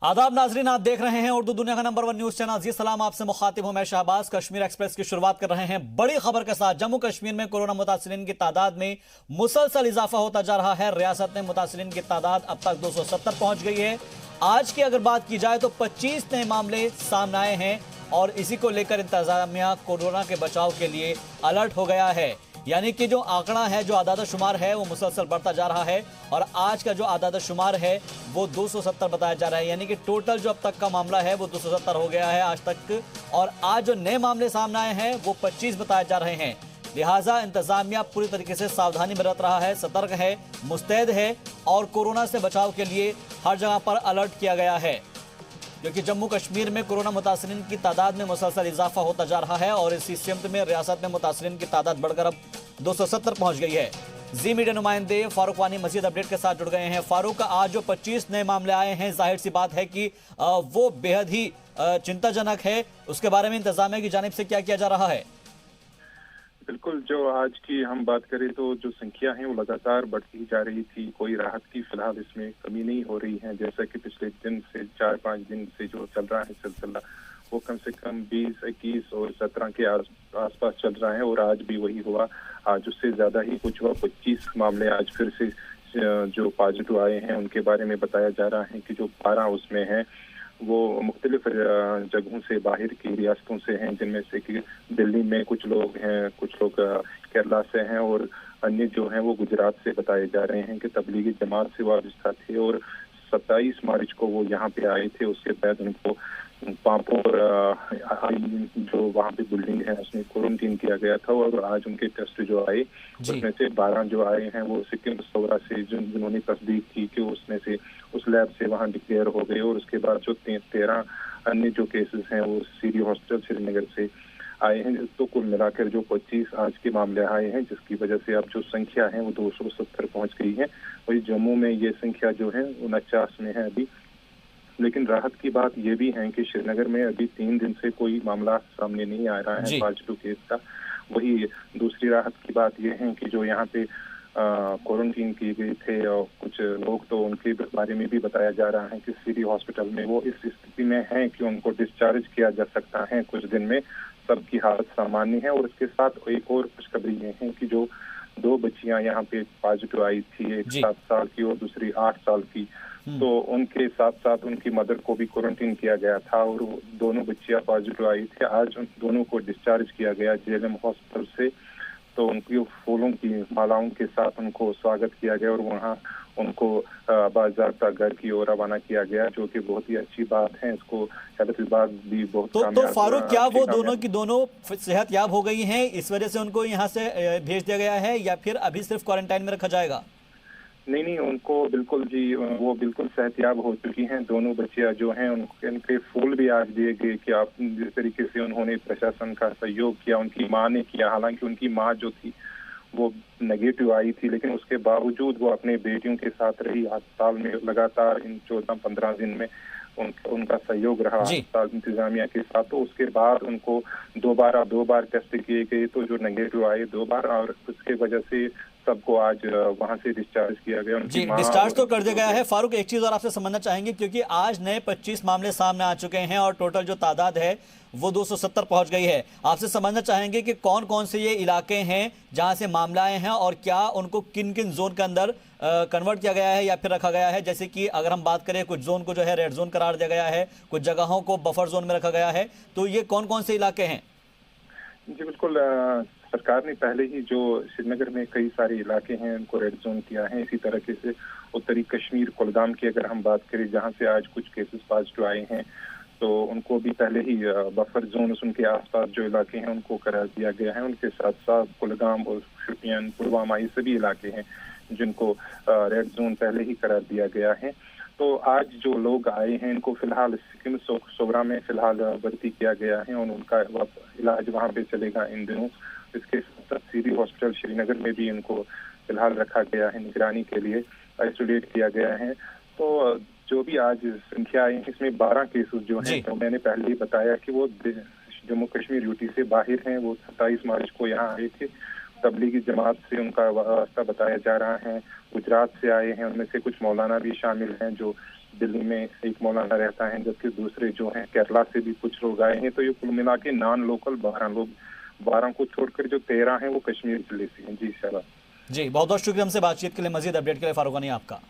आदाब नाजरीन, आप देख रहे हैं उर्दू दुनिया का नंबर 1 न्यूज चैनल जी सलाम। आपसे मुखातिब हूं मैं शहबाज। कश्मीर एक्सप्रेस की शुरुआत कर रहे हैं बड़ी खबर के साथ। जम्मू कश्मीर में कोरोना मुतासिरीन की तादाद में मुसलसल इजाफा होता जा रहा है। रियासत में मुतासिरीन की तादाद अब तक 270 पहुंच गई है। आज की अगर बात की जाए तो 25 नए मामले सामने आए हैं और इसी को लेकर इंतजामिया कोरोना के बचाव के लिए अलर्ट हो गया है। यानी कि जो आंकड़ा है, जो आदाद शुमार है, वो मुसलसल बढ़ता जा रहा है और आज का जो आदाद शुमार है वो 270 बताया जा रहा है। यानी कि टोटल जो अब तक का मामला है वो 270 हो गया है आज तक। और आज जो नए मामले सामने आए हैं वो 25 बताए जा रहे हैं। लिहाजा इंतजामिया पूरी तरीके से सावधानी बरत रहा है, सतर्क है, मुस्तैद है और कोरोना से बचाव के लिए हर जगह पर अलर्ट किया गया है, क्योंकि जम्मू कश्मीर में कोरोना मुतासिरीन की तादाद में मुसलसल इजाफा होता जा रहा है और इसी सिमत में रियासत में मुतासिरीन की तादाद बढ़कर अब 270 पहुंच गई है। जी मीडिया नुमाइंदे फारूक वानी मजीद अपडेट के साथ जुड़ गए हैं। फारूक, आज जो 25 नए मामले आए हैं, जाहिर सी बात है कि वो बेहद ही चिंताजनक है। उसके बारे में इंतजामिया की जानिब से क्या किया जा रहा है? बिल्कुल, जो आज की हम बात करें तो जो संख्या है वो लगातार बढ़ती जा रही थी। कोई राहत की फिलहाल इसमें कमी नहीं हो रही है। जैसा कि पिछले दिन से 4-5 दिन से जो चल रहा है सिलसिला, वो कम से कम 20, 21 और 17 के आसपास चल रहा है और आज भी वही हुआ। आज उससे ज्यादा ही कुछ हुआ। 25 मामले आज फिर से जो पॉजिटिव आए हैं उनके बारे में बताया जा रहा है कि जो 12 उसमें है वो मुख्तलिफ जगहों से, बाहर की रियासतों से हैं, जिनमें से कि दिल्ली में कुछ लोग हैं, कुछ लोग केरला से हैं और अन्य जो हैं वो गुजरात से बताए जा रहे हैं कि तबलीगी जमात से वाबस्ता थे और 27 मार्च को वो यहाँ पे आए थे। उसके बाद उनको पापोर जो वहाँ पे बिल्डिंग है उसमें क्वारंटीन किया गया था और आज उनके टेस्ट जो आए उसमें से 12 जो आए हैं वो सिक्किम सौरा से, जिन्होंने तस्दीक की कि उसमें से उस लैब से वहाँ डिक्लेयर हो गए। और उसके बाद जो 13 अन्य जो केसेस हैं वो सीरी हॉस्पिटल श्रीनगर से आए हैं। तो कुल मिलाकर जो 25 आज के मामले आए हैं, जिसकी वजह से अब जो संख्या है वो 270 पहुंच गई है। वही जम्मू में ये संख्या जो है 49 में है अभी। लेकिन राहत की बात यह भी है कि श्रीनगर में अभी 3 दिन से कोई मामला सामने नहीं आ रहा है पॉजिटिव केस का। वही दूसरी राहत की बात यह है कि जो यहाँ पे क्वारंटीन किए गए थे और कुछ लोग, तो उनके बारे में भी बताया जा रहा है कि सिटी हॉस्पिटल में वो इस स्थिति में हैं कि उनको डिस्चार्ज किया जा सकता है कुछ दिन में। सबकी हालत सामान्य है। और इसके साथ एक और खुशखबरी ये है कि जो 2 बच्चियां यहाँ पे पॉजिटिव आई थी, एक 7 साल की और दूसरी 8 साल की, तो उनके साथ साथ उनकी मदर को भी क्वारंटीन किया गया था और दोनों बच्चियां पॉजिटिव आई थी। आज उन दोनों को डिस्चार्ज किया गया जेएलएम हॉस्पिटल से। तो उनकी फूलों की मालाओं के साथ उनको स्वागत किया गया और वहाँ उनको बाज़ाब्ता घर की ओर रवाना किया गया, जो कि बहुत ही अच्छी बात है। इसको हेल्थ विभाग भी बहुत तो फारूक, क्या वो दोनों की दोनों सेहत याब हो गई हैं, इस वजह से उनको यहाँ से भेज दिया गया है या फिर अभी सिर्फ क्वारंटाइन में रखा जाएगा? नहीं, उनको बिल्कुल जी, वो बिल्कुल सेहतयाब हो चुकी हैं। दोनों बच्चियां जो हैं उनके फूल भी आज दिए गए कि आप जिस तरीके से उन्होंने प्रशासन का सहयोग किया, उनकी माँ ने किया। हालांकि उनकी माँ जो थी वो नेगेटिव आई थी, लेकिन उसके बावजूद वो अपने बेटियों के साथ रही अस्पताल में लगातार। इन 14-15 दिन में उनका सहयोग रहा अस्पताल इंतजामिया के साथ। तो उसके बाद उनको दो बार टेस्ट किए गए, तो जो नेगेटिव आए 2 बार, और उसके वजह से सबको आज वहां से डिस्चार्ज किया गया। जी, डिस्चार्ज तो कर दिया गया है। फारूक, एक चीज और आपसे समझना चाहेंगे, क्योंकि आज नए 25 मामले सामने आ चुके हैं और टोटल जो तादाद है वो 270 पहुंच गई है। आपसे समझना चाहेंगे कि कौन कौन से ये इलाके हैं जहां से मामला आए हैं और क्या उनको किन किन जोन के अंदर कन्वर्ट किया गया है या फिर रखा गया है। जैसे कि अगर हम बात करें, कुछ जोन को जो है रेड जोन करार दिया गया है, कुछ जगहों को बफर जोन में रखा गया है, तो ये कौन कौन से इलाके हैं? जी बिल्कुल, सरकार ने पहले ही जो श्रीनगर में कई सारे इलाके हैं उनको रेड जोन किया है। इसी तरीके से उत्तरी कश्मीर कुलगाम की अगर हम बात करें, जहां से आज कुछ केसेस पॉजिटिव आए हैं, तो उनको भी पहले ही बफर जोन, उनके आसपास जो इलाके हैं उनको करार दिया गया है। उनके साथ साथ कुलगाम और शोपियान, पुलवामा, ये सभी इलाके हैं जिनको रेड जोन पहले ही करार दिया गया है। तो आज जो लोग आए हैं इनको फिलहाल सिक्किम सौरा में फिलहाल भर्ती किया गया है और उनका इलाज वहाँ पे चलेगा इन दिनों। इसके साथ सिटी हॉस्पिटल श्रीनगर में भी इनको फिलहाल रखा गया है, निगरानी के लिए आइसोलेट किया गया है। तो जो भी आज संख्या आई इसमें 12 केसेस जो हैं, तो मैंने पहले ही बताया कि वो जम्मू कश्मीर यूटी से बाहर हैं। वो 27 मार्च को यहाँ आए थे। तबलीगी जमात से उनका वास्ता बताया जा रहा है। गुजरात से आए हैं, उनमें से कुछ मौलाना भी शामिल हैं जो दिल्ली में एक मौलाना रहता है, जबकि दूसरे जो हैं केरला से भी कुछ लोग आए हैं। तो ये कुल मिला के नॉन लोकल 12 लोग, 12 को छोड़कर जो 13 हैं वो कश्मीर जिले से हैं। जी सलाम। जी बहुत बहुत शुक्रिया हमसे बातचीत के लिए। मजीद अपडेट के लिए फारूक गनी आपका।